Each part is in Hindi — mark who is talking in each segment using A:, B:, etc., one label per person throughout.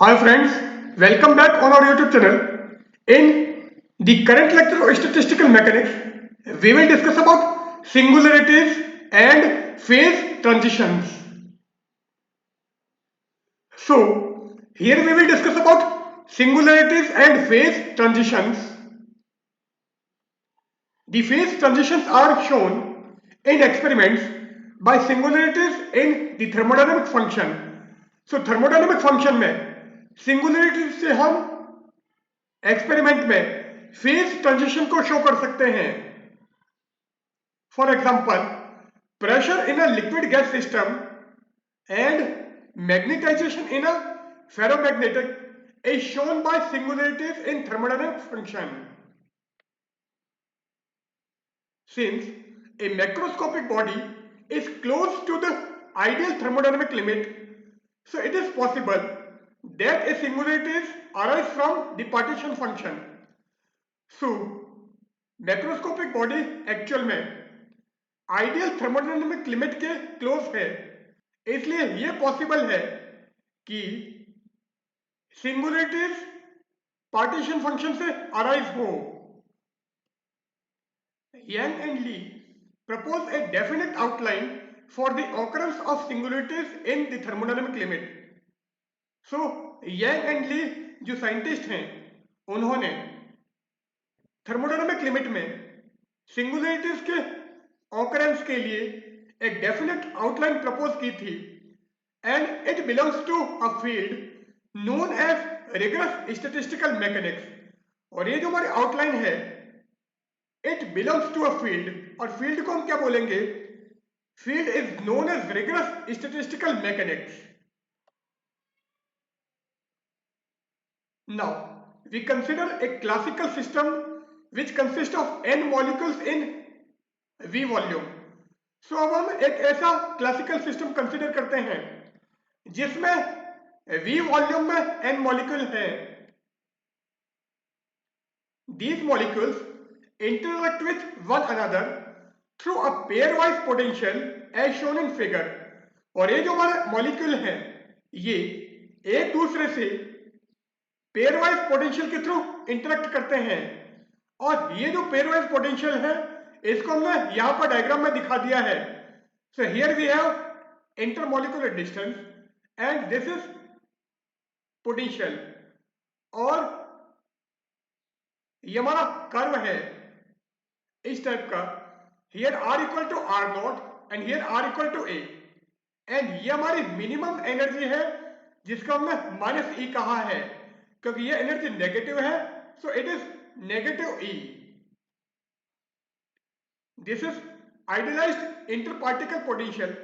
A: Hi friends, welcome back on our YouTube channel. In the current lecture of statistical mechanics, we will discuss about singularities and phase transitions. So, here we will discuss about singularities and phase transitions. The phase transitions are shown in experiments by singularities in the thermodynamic function. So, thermodynamic function में सिंगुलरिटीज से हम एक्सपेरिमेंट में फेज ट्रांजिशन को शो कर सकते हैं. For example, pressure in a liquid gas system and magnetization in a ferromagnetic is shown by singularities in thermodynamic function. Since a macroscopic body is close to the ideal thermodynamic limit, so it is possible that a singularity arises from the partition function. So, macroscopic body actual में आइडियल थर्मोडायनामिक लिमिट के क्लोज है, इसलिए यह पॉसिबल है कि सिंगुलरिटीज पार्टीशन फंक्शन से अराइज हो. Yang and Lee propose a definite outline for the occurrence of singularities in the thermodynamic limit. So, Yang and Lee जो साइंटिस्ट हैं, उन्होंने थर्मोडायनामिक लिमिट में सिंगुलरिटीज के ऑकरेंस के लिए एक डेफिनेट आउटलाइन प्रपोज की थी, and it belongs to a field known as rigorous statistical mechanics. और ये जो हमारी आउटलाइन है, it belongs to a field, और फील्ड को हम क्या बोलेंगे? Field is known as rigorous statistical mechanics. Now we consider a classical system which consists of n molecules in v volume. सो अब हम एक ऐसा क्लासिकल सिस्टम कंसिडर करते हैं जिसमें v वॉल्यूम में n मॉलिक्यूल है. These molecules interact with one another through a pairwise potential as shown in figure. और ये जो हमारे मॉलिक्यूल हैं, ये एक दूसरे से पेयरवाइज पोटेंशियल के थ्रू इंटरेक्ट करते हैं. और ये जो पेयरवाइज पोटेंशियल है, इसको हमने यहां पर डायग्राम में दिखा दिया है. So here we have intermolecular distance and this is potential, और ये हमारा कर्व है इस टाइप का. Here r equal to r naught and here r equal to a, and ये हमारी मिनिमम एनर्जी है जिसको हमने माइनस ई कहा है, क्योंकि ये एनर्जी नेगेटिव है. So it is negative E. This is idealised inter particle potential.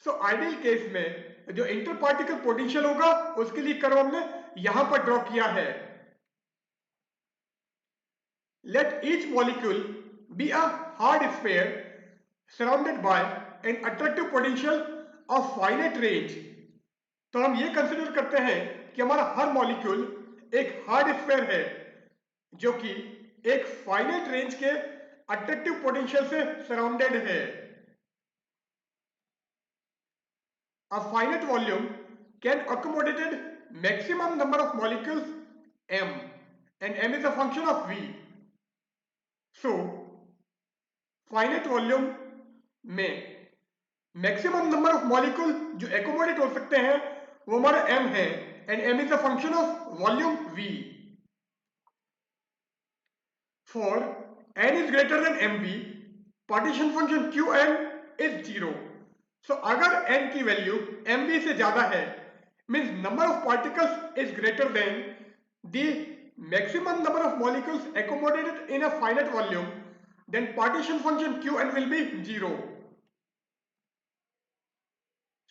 A: So ideal case में जो इंटर पार्टिकल पोटेंशियल होगा, उसके लिए कर्व हमने यहां पर ड्रॉ किया है. Let each molecule be a hard sphere surrounded by an attractive potential of finite range. तो हम ये कंसिडर करते हैं कि हमारा हर मॉलिक्यूल एक हार्ड स्फीयर है जो कि एक फाइनाइट रेंज के अट्रैक्टिव पोटेंशियल से सराउंडेड है. A finite volume can accommodate maximum number of molecules m, and m is a function of v. So, finite volume में मैक्सिमम नंबर ऑफ मॉलिक्यूल जो एकोमोडेट हो सकते हैं वो हमारा m है, and m is a function of volume v. For n is greater than mv, partition function qn is 0. सो अगर n की वैल्यू mv से ज्यादा है, means number of particles is greater than the maximum number of molecules accommodated in a finite volume, then partition function qn will be 0.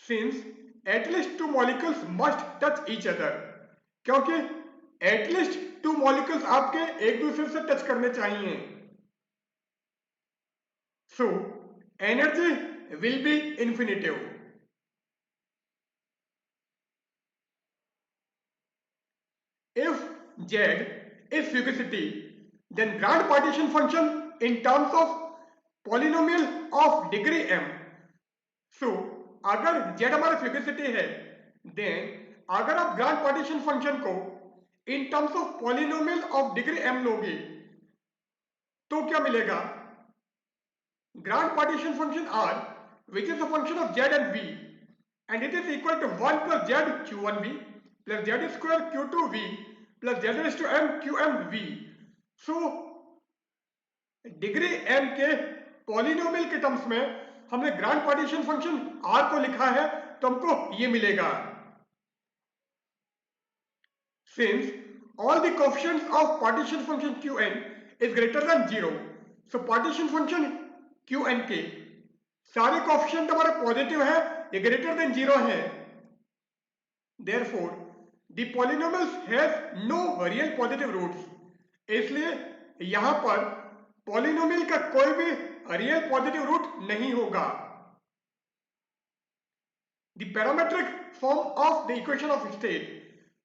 A: Since at least two molecules must touch each other, क्योंकि at least two molecules आपके एक दूसरे से टच करने चाहिए. So energy will be infinitive. If Z is fugacity, then grand partition function in terms of polynomial of degree m. So अगर Z हमारा fugacity है, then अगर आप ग्रांट पार्टीशन फंक्शन को in terms of polynomial of degree m लोगे तो क्या मिलेगा? Grant partition function r which is a function of z and v and it is equal to 1 plus z q1v plus z square q2v plus z raised to m qmv. So degree m के पॉलिनोमियल के टर्म्स में हमने ग्रांट पार्टीशन फंक्शन r को लिखा है तो हमको ये मिलेगा. Since all the coefficients of partition function qn is greater than 0, so partition function qn के सारे कोएफिशिएंट हमारे पॉजिटिव है, ये ग्रेटर देन 0 है. Therefore, the polynomials have no real positive roots. इसलिए यहां पर पॉलिनोमियल का कोई भी रियल पॉजिटिव रूट नहीं होगा. The parametric form of the equation of state.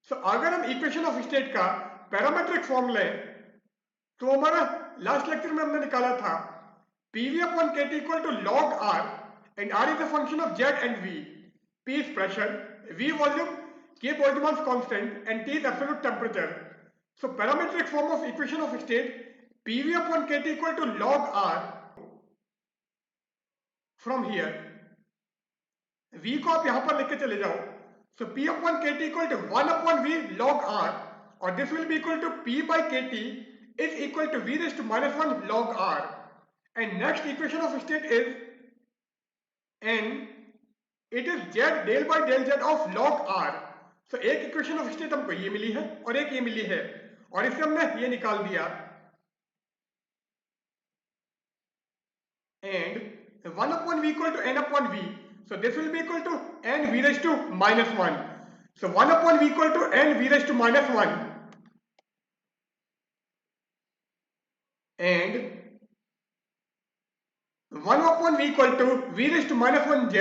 A: So अगर हम इक्वेशन ऑफ स्टेट का पैरामेट्रिक फॉर्म लें तो हमारा लास्ट लेक्चर में हमने निकाला था PV upon KT equal to log R and R is a function of Z and V. P is pressure, V volume, K Boltzmann's constant and T is absolute temperature. So parametric form of equation of state PV upon KT equal to log R. From here V को आप यहां पर लेके चले जाओ. So P upon KT equal to 1 upon V log R or this will be equal to P by KT is equal to V raised to minus 1 log R. And next equation of state is N. It is Z del by del Z of log R. So एक इक्वेशन ऑफ स्टेट हमको ये मिली है और एक ये मिली है और इससे हमने ये निकाल दिया. And 1 upon V equal to N upon V. So this will be equal to N V raised to minus 1. So 1 upon V equal to N V raised to minus 1. And 1 upon V equal to V raised to minus 1 Z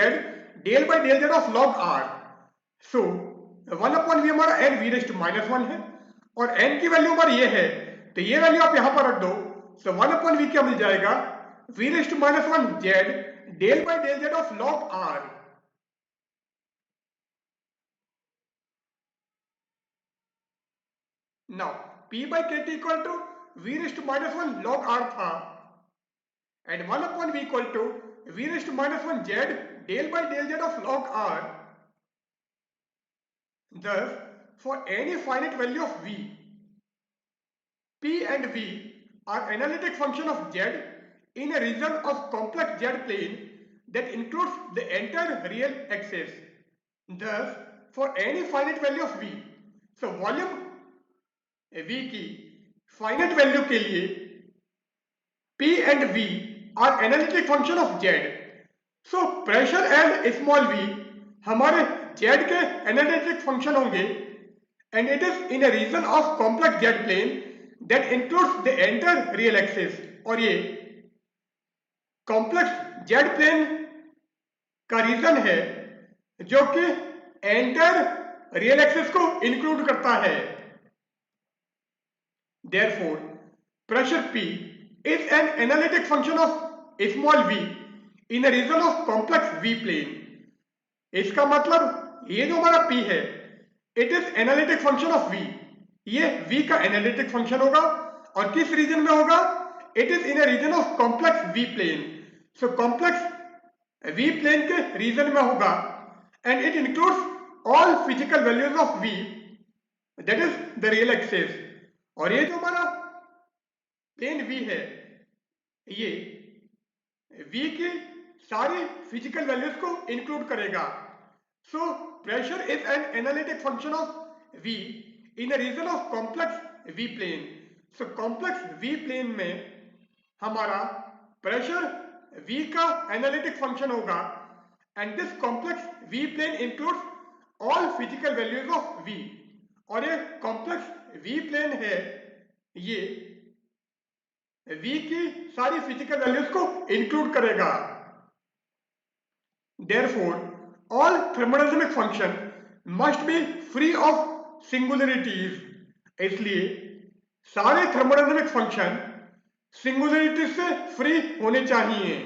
A: del by del Z of log R. So 1 upon V हमारा N V raised to minus 1 है और N की वैल्यू हमारी ये है तो ये वैल्यू आप यहां पर रख दो. So 1 upon V क्या मिल जाएगा? V raised to minus 1 Z del by del Z of log R. Now P by KT equal to V raised to minus 1 log R था and 1 upon V equal to V raised to minus 1 Z del by del Z of log R. Thus, for any finite value of V, P and V are analytic function of Z in a region of complex Z plane that includes the entire real axis. Thus, for any finite value of V, so volume V की finite value के लिए P and V are analytic function of Z. So pressure and small v हमारे Z के analytic function होंगे and it is in a region of complex Z plane that includes the entire real axis. और ये complex Z plane का रीजन है जो कि entire real axis को include करता है. Therefore, pressure P is an analytic function of small v in a region of complex V plane. इसका मतलब ये जो हमारा P है it is analytic function of V. ये V का analytic function होगा और किस रीजन में होगा? It is in a region of complex V plane. So complex V plane के रीजन में होगा and it includes all physical values of V, that is the real axis. और ये जो हमारा प्लेन V है ये V की सारी फिजिकल वैल्यूज को इंक्लूड करेगा. So pressure is an analytic function of V in a region of complex V plane. So complex V plane में हमारा प्रेशर V का एनालिटिक फंक्शन होगा and this complex V plane includes all physical values of V. और ये कॉम्प्लेक्स V प्लेन है ये V की सारी फिजिकल वैल्यूज को इंक्लूड करेगा. Therefore, all thermodynamic function must be free of singularities. इसलिए सारे thermodynamic function singularities से फ्री होने चाहिए.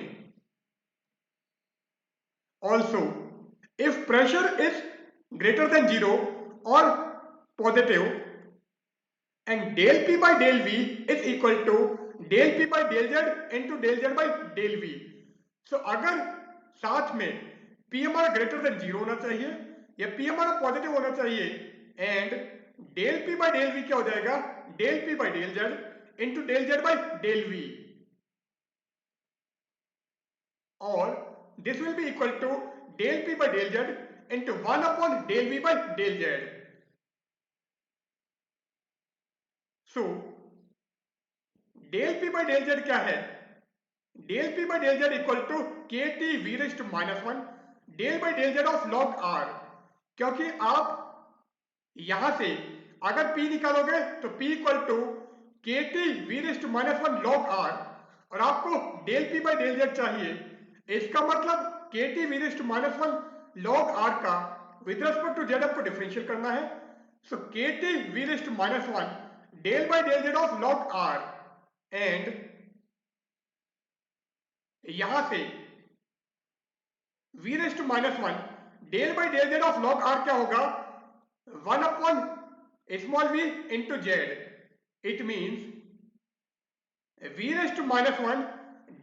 A: Also, if pressure is greater than 0 or positive, and del P by del V is equal to del P by del Z into del Z by del V. So अगर साथ में P हमारा ग्रेटर देन 0 होना चाहिए या P हमारा पॉजिटिव होना चाहिए, and del P by del V क्या हो जाएगा, del P by del Z into del Z by del V, और this will be equal to del P by del Z into 1 upon del V by del Z. So del P by del Z क्या है, del P by del Z equal to KT V raised to -1 del by del Z of log R, क्योंकि आप यहां से अगर P निकालोगे तो P equal to KT V raised to -1 log R, और आपको del P by del Z चाहिए, इसका मतलब KT V raised to -1 log R का विद रेस्पेक्ट टू Z आपको डिफरेंशियल करना है. सो KT V raised to -1 del by del Z of log R, and यहां से V raised to -1 del by del Z of log R क्या होगा, 1 upon small v into Z. It means V raised to -1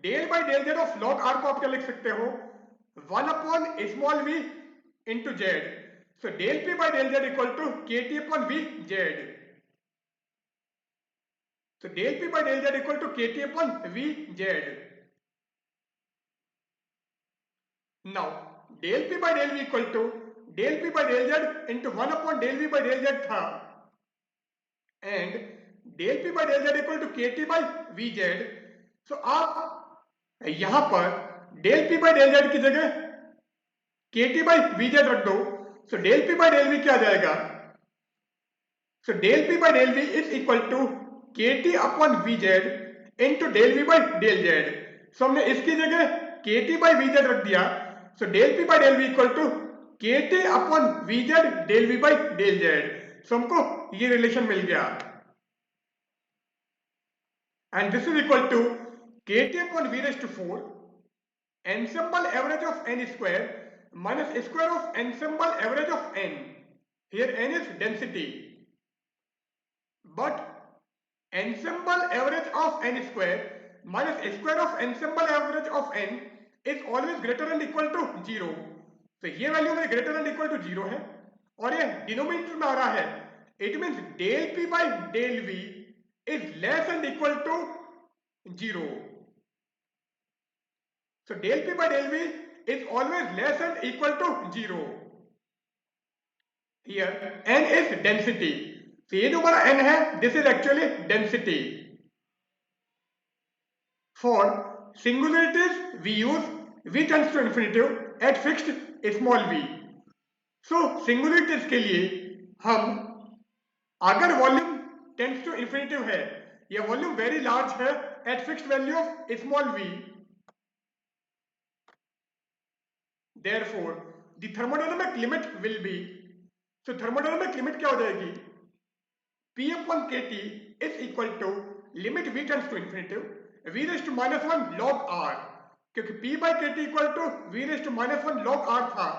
A: del by del Z of log R को आप क्या लिख सकते हो, 1 upon small v into Z. So del P by del Z equal to KT upon V Z. So del P by del Z equal to KT upon V Z. Now del P by del V equal to del P by del Z into 1 upon del V by del Z था, and del P by del Z equal to KT by VZ. So आप यहां पर del P by del Z की जगह KT by VZ रख दो. So del P by del V क्या आ जाएगा, so del P by del V is equal to KT upon VZ into del V by del Z. So हमने इसकी जगह KT by VZ रख दिया. So del P by del V equal to KT upon VZ del V by del Z. So हमको ये रिलेशन मिल गया, and this is equal to KT upon V raised to 4 ensemble average of n square minus square of ensemble average of n. Here n is density, but ensemble average of n square minus square of ensemble average of n is always greater than equal to 0. तो ये वैल्यू मेरे greater than equal to 0 है, और ये डिनोमिनेटर में आ रहा है. It means del P by del V is less than equal to 0. So del P by del V is always less than equal to 0. Here n is density. So ये जो हमारा n है, this is actually density. For singularities we use v tends to infinitive at fixed small v. So singularities के लिए हम अगर वॉल्यूम टेंड्स टू इंफिनिटिव है या वॉल्यूम वेरी लार्ज है at fixed value of small v, therefore the thermodynamic limit will be, so thermodynamic limit क्या हो जाएगी, P upon KT is equal to limit v tends to infinitive v raised to -1 log R, क्योंकि P by KT equal to v raised to -1 log R था.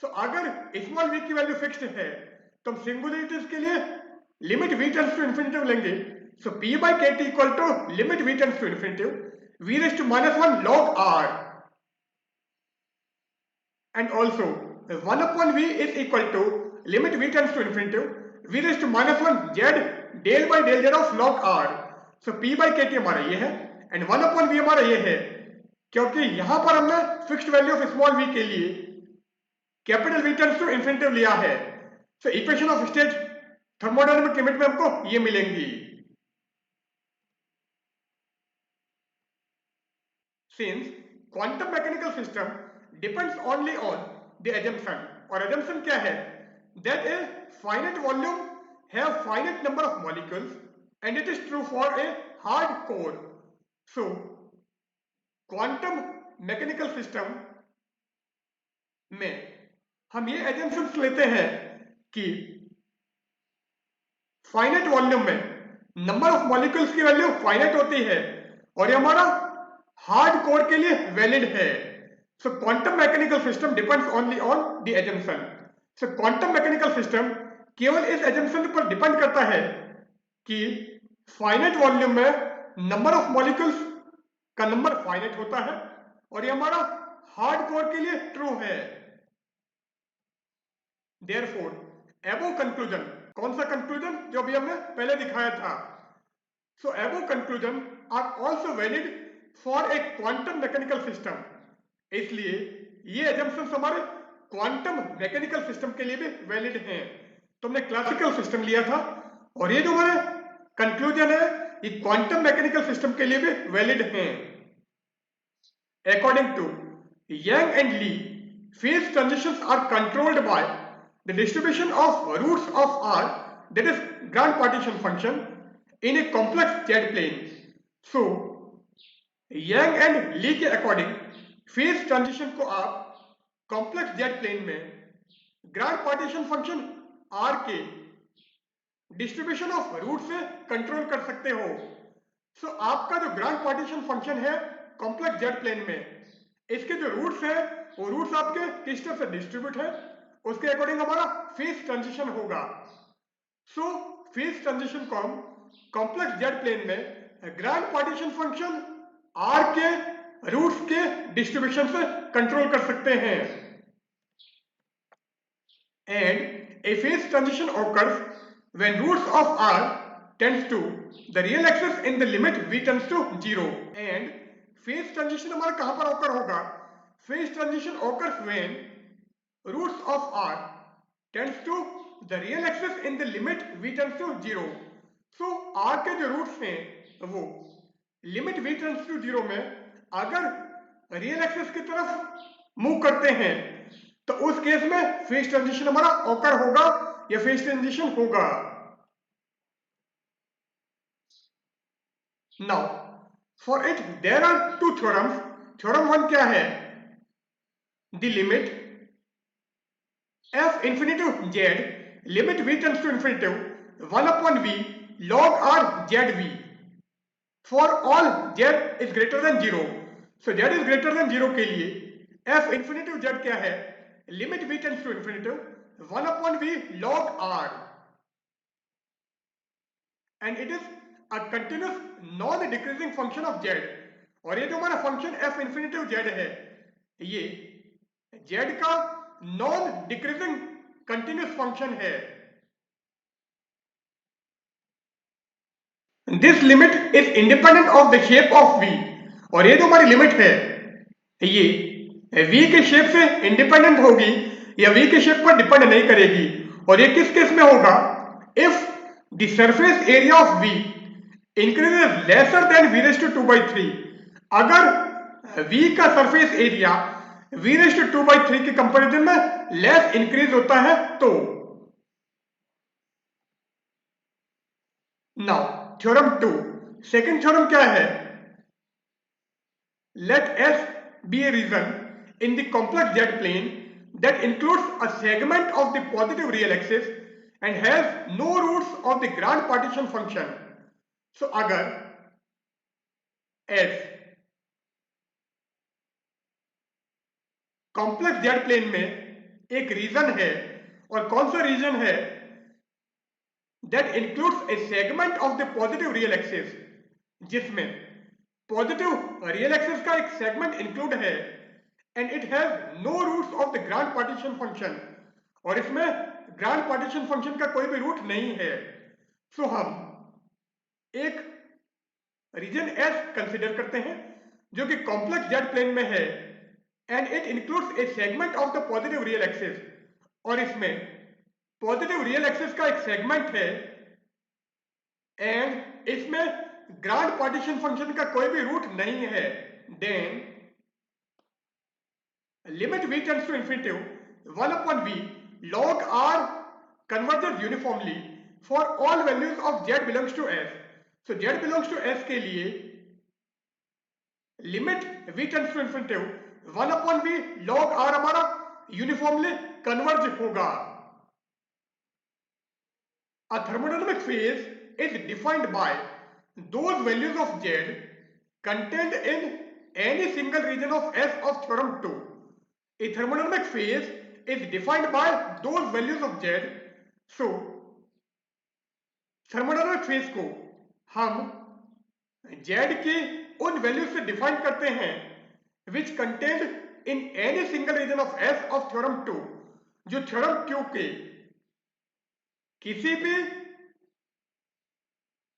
A: सो अगर स्मॉल v की वैल्यू फिक्स्ड है तो हम सिंगुलरिटीज के लिए limit v tends to infinitive लेंगे. So P by KT equal to limit v tends to infinitive v raised to -1 log R, and also 1 upon v is equal to limit v tends to infinitive v raised to -1 z del by del z of log R. So P by KT हमारा ये है एंड 1 upon v हमारा ये है, क्योंकि यहां पर हमने fixed value of small v के लिए capital v tends to infinitive लिया है. So equation of state thermodynamic limit में हमको ये मिलेंगी. Since quantum mechanical system depends only on the assumption, और assumption क्या है, that a finite volume have finite number of molecules and it is true for a hard core. So quantum mechanical system में हम ये assumptions लेते हैं कि फाइनाइट वॉल्यूम में नंबर ऑफ मॉलिक्यूल्स की वैल्यू फाइनाइट होती है और ये हमारा हार्ड कोर के लिए वैलिड है. सो quantum mechanical system depends only on the assumption. So quantum mechanical system केवल इस एजम्पशन पर डिपेंड करता है कि फाइनाइट वॉल्यूम में नंबर ऑफ मॉलिक्यूल्स का नंबर फाइनाइट होता है और ये हमारा हार्ड कोर के लिए ट्रू है। देयरफॉर एबो कंक्लूजन, कौन सा कंक्लूजन? जो भी हमने पहले दिखाया था। So above conclusion are also valid for a quantum mechanical system. इसलिए ये एजम्पशंस हमारे क्वांटम मैकेनिकल सिस्टम के लिए भी वैलिड हैं। तो हमने क्लासिकल सिस्टम लिया था और ये जो हमारे कंक्लूजन है ये क्वांटम मैकेनिकल सिस्टम के लिए भी वैलिड हैं। According to Yang and Lee, phase transitions are controlled by the distribution of roots of R, that is grand partition function, in a complex Z plane. So, Yang and Lee के अकॉर्डिंग फेज ट्रांजिशन को आप कॉम्प्लेक्स जेड प्लेन में ग्रांड पार्टीशन फंक्शन आर के डिस्ट्रीब्यूशन ऑफ रूट से कंट्रोल कर सकते हो। सो आपका जो ग्रांड पार्टीशन फंक्शन है कॉम्प्लेक्स जेड प्लेन में, इसके जो रूट्स हैं वो रूट्स आपके किस तरह से डिस्ट्रीब्यूट है उसके अकॉर्डिंग हमारा फेज ट्रांजिशन होगा। सो फेज ट्रांजिशन को हम कॉम्प्लेक्स जेड प्लेन में ग्रांड पार्टीशन फंक्शन आर के रूट्स के डिस्ट्रीब्यूशन से कंट्रोल कर सकते हैं। And A phase transition occurs when roots of R tends to the real axis in the limit v tends to 0। and phase transition हमारा कहां पर occur होगा? phase transition occurs when roots of R tends to the real axis in the limit v tends to 0। so R के जो रूट्स हैं वो लिमिट v tends to 0 में अगर रियल एक्सिस की तरफ मूव करते हैं तो उस केस में फेज ट्रांजिशन हमारा ऑकर होगा या फेज ट्रांजिशन होगा। Now for it there are two theorems. Theorem 1 क्या है? The limit f infinity z limit v tends to infinity 1 upon v log r zv for all z is greater than 0। so z is greater than 0 के लिए f इंफिनिटी z क्या है? Limit v tends to infinity 1 upon v log r and it is a continuous non decreasing function of z। और ये जो हमारा फंक्शन f इंफिनिटी z है ये z का नॉन डिक्रीजिंग कंटिन्यूस फंक्शन है। This limit is independent of the shape of v। और ये जो हमारी लिमिट है ये v के शेप से इंडिपेंडेंट होगी या v के शेप पर डिपेंड नहीं करेगी। और ये किस केस में होगा? If the surface area of v increases lesser than v raise to 2/3। अगर v का surface area v raise to 2/3 के कंपैरिजन में लेस इंक्रीज होता है तो। नाउ थ्योरम 2, सेकंड थ्योरम क्या है? Let S be a region in the complex Z plane that includes a segment of the positive real axis and has no roots of the grand partition function। so अगर S कॉम्प्लेक्स जेड प्लेन में एक रीजन है, और कौन सा रीजन है? That includes a segment of the positive real axis, जिसमें पॉजिटिव रियल एक्सिस का एक सेगमेंट इंक्लूड है and it has no roots of the grand partition function. और इसमें ग्रांड पार्टीशन फंक्शन का कोई भी रूट नहीं है। सो हम एक रीजन एस कंसिडर करते हैं जो कि कॉम्प्लेक्स जेड प्लेन में है and it includes a segment of the positive real axis. और इसमें पॉजिटिव रियल एक्सिस का एक सेगमेंट है एंड इसमें ग्रांड पार्टीशन फंक्शन का कोई भी रूट नहीं है। Then limit v tends to infinity 1 upon v log r converges uniformly for all values of z belongs to s। so z belongs to s के लिए limit v tends to infinity 1 upon v log r हमारा यूनिफॉर्मली कन्वर्ज होगा। A thermodynamic phase is defined by those values of z contained in any single region of S of theorem 2। A thermodynamic phase is defined by those values of z so thermodynamic phase को हम जेड के उन वैल्यूज से डिफाइन करते हैं which contained in any single region of S of theorem 2, जो थ्योरम क्यू के किसी भी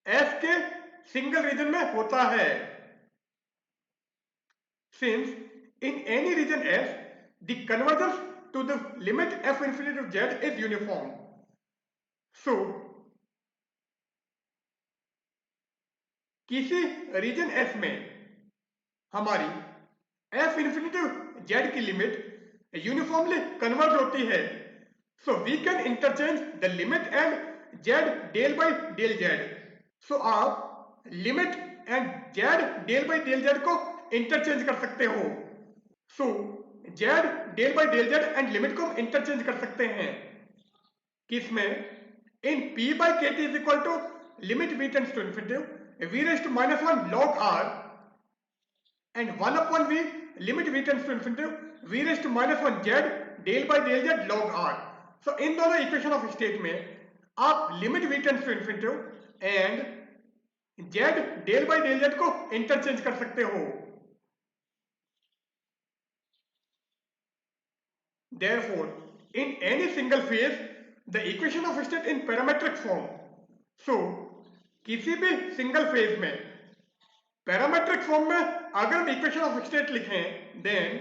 A: एस के सिंगल रीजन में होता है। Since in any region S the convergence to the limit F infinity to Z is uniform. So किसी रीजन एस में हमारी एफ इंफिनिटी जेड की लिमिट यूनिफॉर्मली कन्वर्ज होती है। So we can interchange the limit and Z del by del Z. So आप limit and Z del by del Z को इंटरचेंज कर सकते हो। So Z del by del Z and limit को हम इंटरचेंज कर सकते हैं किसमें, इन p by kt is equal to limit v tends to infinity v raised to minus 1 log r and 1 upon v limit v tends to infinity v raised to minus 1 z del by del z log r। so इन दोनों इक्वेशन ऑफ स्टेट में आप limit v tends to infinity and z del by del z को इंटरचेंज कर सकते हो। therefore in any single phase the equation of state in parametric form। so किसी भी सिंगल फेज में पैरामेट्रिक फॉर्म में अगर हम इक्वेशन ऑफ स्टेट लिखें then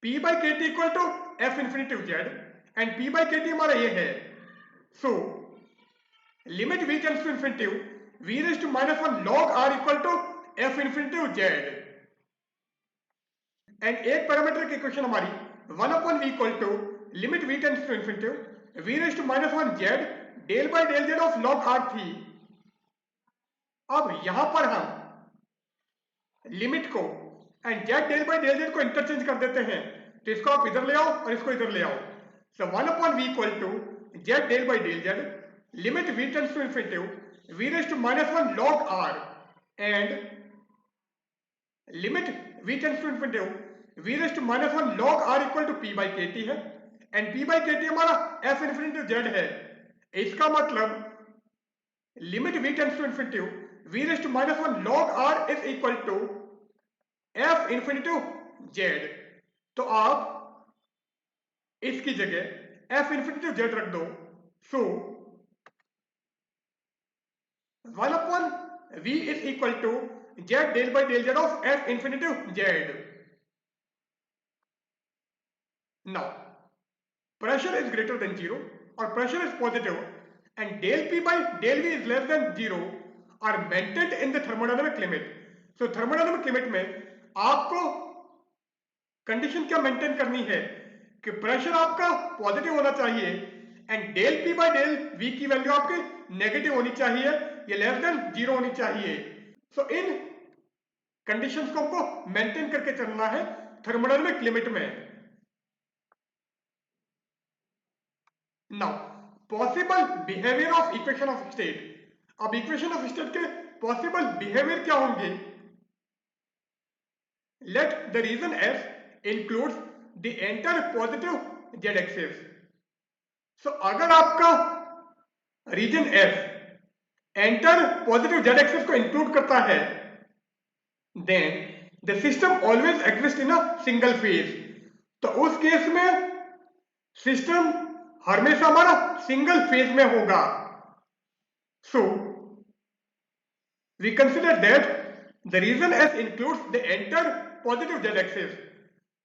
A: p by kt equal to f infinity z and p by kt हमारा ये है। So limit v tends to infinity v raise to minus 1 log r equal to f infinity z and एक पैरामेट्रिक इक्वेशन हमारी 1 upon v equal to limit v tends to infinity v raise to minus 1 z del by del z of log r थी। अब यहां पर हम लिमिट को and Z del by del Z को इंटरचेंज कर देते हैं, तो इसको आप इधर ले आओ और इसको इधर ले आओ। So 1 upon v equal to z del by del z limit v tends to infinity v raise to minus 1 log r and limit v tends to infinity v raise to minus 1 log r equal to p by kt है एंड p बाय kt हमारा f इंफिनिटी जेड है। इसका मतलब limit v tends to infinity v raise to minus 1 log r is equal to f infinity z. तो आप इसकी जगह f इंफिनिटी जेड रख दो। So 1 upon v is equal to z del by del z of f infinity z. Now pressure is greater than 0 or pressure is positive and del P by del V is less than 0 are maintained in the thermodynamic limit। so thermodynamic limit में आपको कंडीशन क्या मेंटेन करनी है कि प्रेशर आपका पॉजिटिव होना चाहिए and del P by del V की वैल्यू आपकी नेगेटिव होनी चाहिए, ये लेस देन 0 होनी चाहिए। सो इन कंडीशंस को हमको मेंटेन करके चलना है थर्मोडायनामिक लिमिट में। Now, possible behavior of equation of state। अब equation of state के possible behavior क्या होंगे? Let the region S includes the entire positive z axis। so अगर आपका region S entire positive z axis को include करता है then the system always exists in a single phase। तो उस केस में सिस्टम हमेशा हमारा सिंगल फेज में होगा। So we consider that the region S includes the entire positive z axis.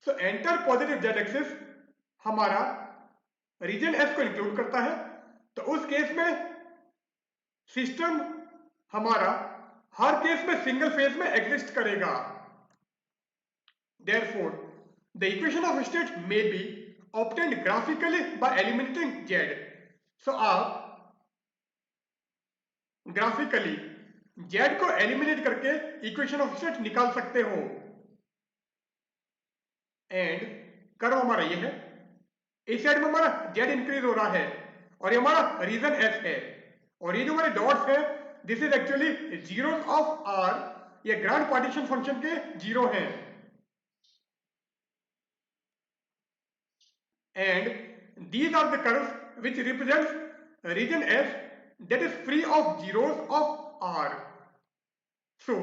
A: So entire positive z axis हमारा रीजन एस को इंक्लूड करता है, तो उस केस में सिस्टम हमारा हर केस में सिंगल फेज में एग्जिस्ट करेगा। Therefore the equation of state may be obtained graphically by eliminating z। so आप ग्राफिकली z को एलिमिनेट करके इक्वेशन ऑफ स्टेट निकाल सकते हो एंड कर्व हमारा ये है, इस साइड में हमारा z इंक्रीज हो रहा है और ये हमारा रीजन s है और ये जो हमारे डॉट्स है this is actually zeros of r, ये ग्रांड पार्टीशन फंक्शन के जीरो हैं। and these are the curves which represents region S that is free of zeros of R. So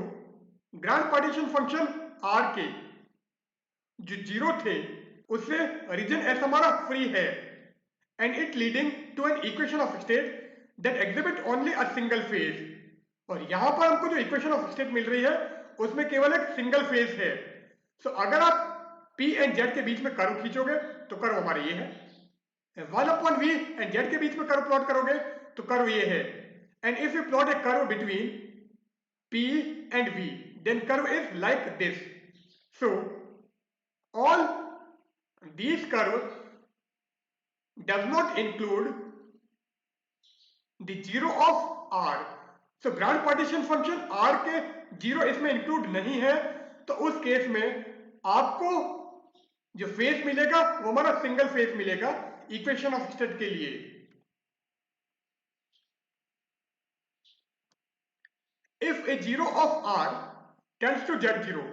A: grand partition function R के जो जीरो थे उससे रीजन S हमारा फ्री है and it leading to an equation of state that exhibit only a single phase. और यहां पर हमको जो इक्वेशन ऑफ स्टेट मिल रही है उसमें केवल एक सिंगल फेज है. सो अगर आप P एंड Z के बीच में कर्व खींचोगे तो कर्व हमारा ये है. 1/V एंड Z के बीच में कर्व प्लॉट करोगे तो कर्व ये है. And if you plot A curve between P and V, then curve is like this. So all these curves does not include the zero of R. So grand partition function R के जीरो इसमें इंक्लूड नहीं है, तो उस केस में आपको जो फेज मिलेगा वो हमारा सिंगल फेज मिलेगा इक्वेशन ऑफ स्टेट के लिए. If a zero of R tends to Z0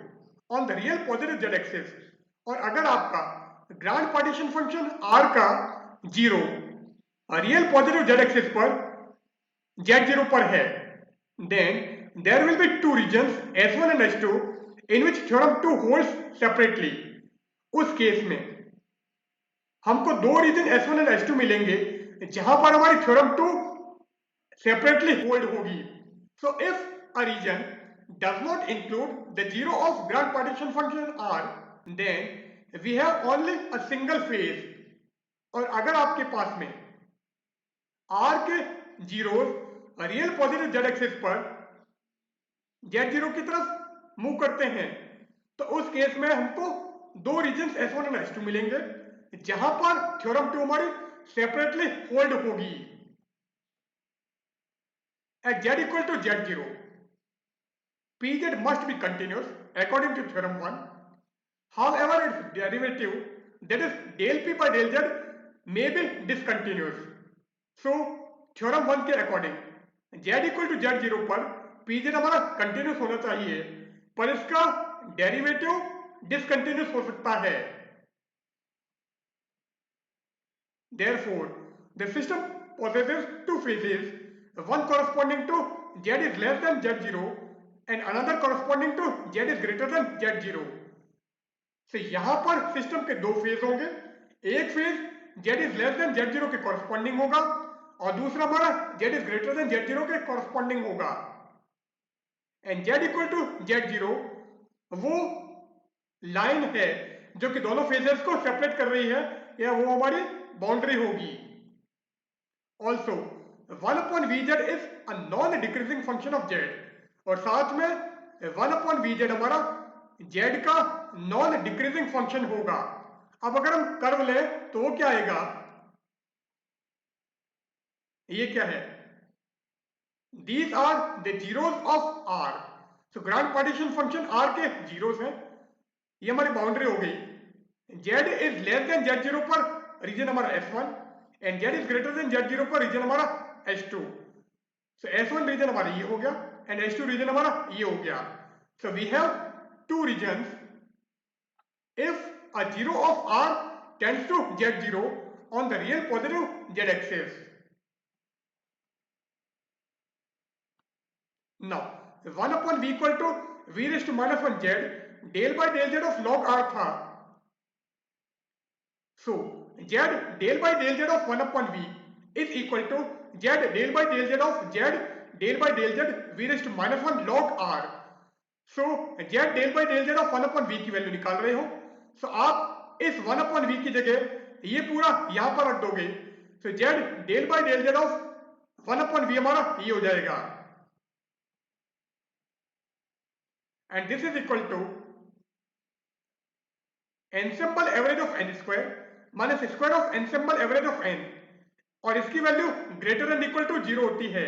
A: on the real positive Z axis, और अगर आपका ग्रांड पार्टीशन फंक्शन R का zero real positive Z axis पर Z0 पर है, then there will be two regions S1 and S2 in which theorem 2 holds separately. उस केस में हमको दो रीजन S1 and S2 मिलेंगे जहां पर हमारी थ्योरम 2 सेपरेटली होल्ड होगी. So if a region does not include the zero of grand partition function R, then we have only a single phase. और अगर आपके पास में R के zeros real positive Z axis पर Z0 की तरफ मूव करते हैं तो उस केस में हमको दो रीजन्स S1 और S2 मिलेंगे जहां पर थ्योरम 2 हमारी सेपरेटली होल्ड होगी. At Z equal to Z0, Pz must be continuous according to theorem 1. However, its derivative, that is del P by del Z, may be discontinuous. So, theorem 1 के according Z equal to Z0 पर Pz हमारा continuous होना चाहिए, पर इसका डेरिवेटिव डिसकंटिन्यूस हो सकता है. Therefore, the system possesses two phases, one corresponding to Z is less than Z0 and another corresponding to Z is greater than Z0. So यहां पर सिस्टम के दो फेज होंगे. एक phase Z is less than Z0 के कॉरस्पॉन्डिंग होगा और दूसरा हमारा Z is greater than Z0 के कॉरस्पॉन्डिंग होगा. And Z equal to Z0 वो लाइन है जो कि दोनों फेजेस को सेपरेट कर रही है, या वो हमारी बाउंड्री होगी. Also 1/Vz is a non decreasing function of Z, और साथ में 1/Vz हमारा Z का नॉन डिक्रीजिंग फंक्शन होगा. अब अगर हम कर्व लें तो वो क्या आएगा, ये क्या है, these are the zeros of R. So grand partition function R के जीरोस हैं. ये हमारी बाउंड्री हो गई. Z is less than Z0 पर रीजन हमारा S1 and Z is greater than Z0 पर रीजन हमारा S2. सो S1 रीजन हमारा ये हो गया एंड S2 रीजन हमारा ये हो गया. So we have two regions if a zero of R tends to Z0 on the real positive Z axis. Now 1/V equal to V raised to minus 1 Z del by del Z of log R था. So Z del by del Z of 1/V is equal to Z del by del Z of Z del by del Z V raised to minus 1 log R. So Z del by del Z of 1/V की वैल्यू निकाल रहे हो. So आप इस 1/V की जगह ये पूरा यहां पर रख दोगे. So Z del by del Z of 1/V हमारा ये हो जाएगा. And this is equal to ensemble average of n square minus square of ensemble average of n, और इसकी value greater and equal to 0 होती है.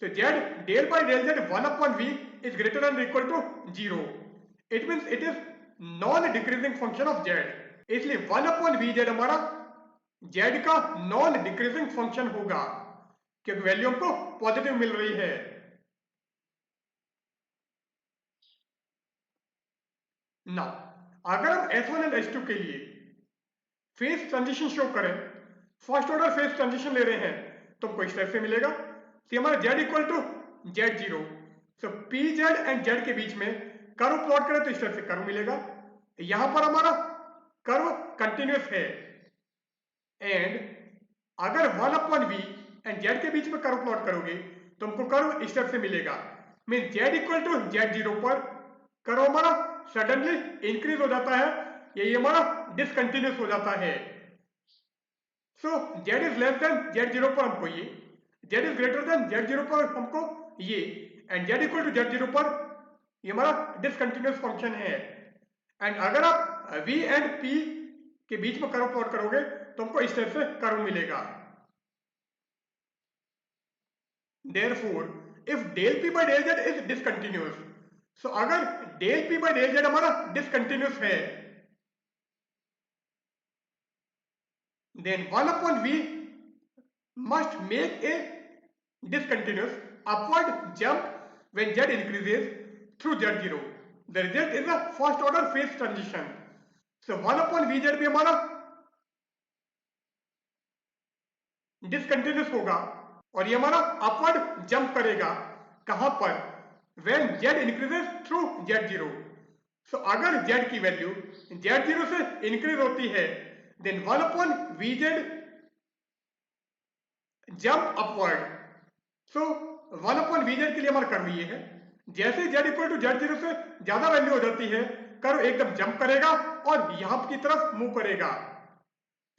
A: तो Z del by del Z 1/V is greater than or equal to 0. It means it is non decreasing function of Z. इसलिए 1/Vz हमारा Z का नॉन डिक्रीजिंग फंक्शन होगा क्योंकि वैल्यू हमको पॉजिटिव मिल रही है. नाउ अगर हम S1 एंड S2 के लिए फेस ट्रांजिशन शो करें, फर्स्ट ऑर्डर फेस ट्रांजिशन ले रहे हैं तो हमको इस टाइप से मिलेगा कि हमारा z equal to z0। So P z and z के बीच में कर्व प्लॉट करें तो इस टाइप से कर्व मिलेगा। यहां पर हमारा कर्व कंटिन्यूस है एंड अगर 1/v एंड z के बीच में कर्व प्लॉट करोगे तो हमको कर्व इस टाइप से मिलेगा। Mean z equal to z0 पर कर्व हमारा सडनली इंक्रीज हो जाता है, ये हमारा डिसकंटिन्यूस हो जाता है। सो z is less than z0 पर हमको ये, z is greater than z0 पर हमको ये, and z equal to z0 पर ये हमारा डिसकंटिन्यूस फंक्शन है। एंड अगर आप v एंड p के बीच में कर्व प्लॉट करोगे तो हमको इस टाइप से कर्व मिलेगा। Therefore, if del p by del z is discontinuous, so अगर del p by del z हमारा discontinuous है, then 1/v must make a discontinuous upward jump when z increases through z0. The result is a first order phase transition. So 1/vz भी हमारा डिसकंटिन्यूस होगा और ये हमारा अपवर्ड जंप करेगा कहां पर, when z increases through z0। सो अगर z की वैल्यू z0 से इंक्रीज होती है then 1/vz जंप अपवर्ड। सो 1/vz के लिए हमारा कर्व ये है, जैसे z इक्वल टू z0 से ज्यादा वैल्यू हो जाती है कर्व एकदम जंप करेगा और यहां की तरफ मूव करेगा।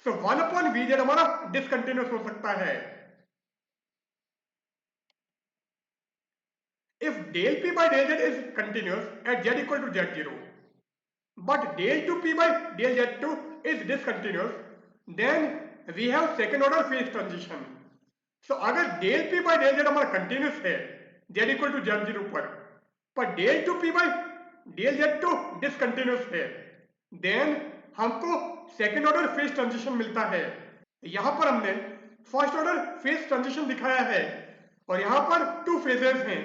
A: सो 1/vz हमारा डिसकंटिन्यूस हो सकता है। If del p by del z is continuous at z equal to z0, but del 2p by del z2 is discontinuous, then we have second order phase transition. So अगर del p by del z हमारा continuous है z equal to z0 पर del 2p by del z2 discontinuous है, then हमको second order phase transition मिलता है। यहां पर हमने फर्स्ट ऑर्डर फेज ट्रांजिशन दिखाया है और यहां पर टू फेजेस हैं।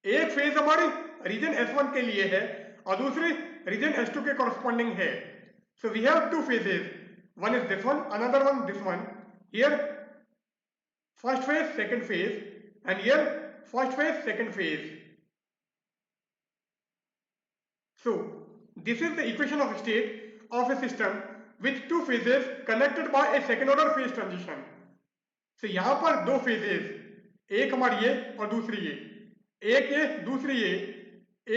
A: एक फेज हमारी रीजन S1 के लिए है और दूसरी रीजन S2 के कॉरस्पॉन्डिंग है। So we have two phases, one is this one, another one this one. Here first phase, second phase, and here first phase, second phase. So this is the equation of state of a system with two phases connected by a second order phase transition. So यहां पर दो phases, एक हमारी ये और दूसरी ये, एक ये दूसरी ये,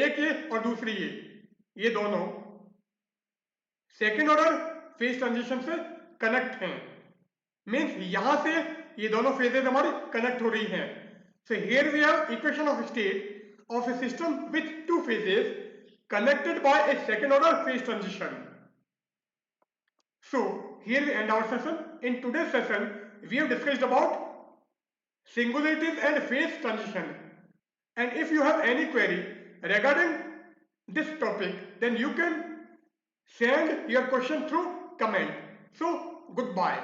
A: एक ये और दूसरी ये दोनों सेकेंड ऑर्डर फेज ट्रांजिशन से कनेक्ट हैं। मीन्स यहां से ये दोनों फेजेस हमारी कनेक्ट हो रही हैं। So here we have equation of state of a system with two phases connected by a second order phase transition. So here we end our session. In today's session we have discussed about singularities and phase transition, and if you have any query regarding this topic then you can send your question through comment. So goodbye.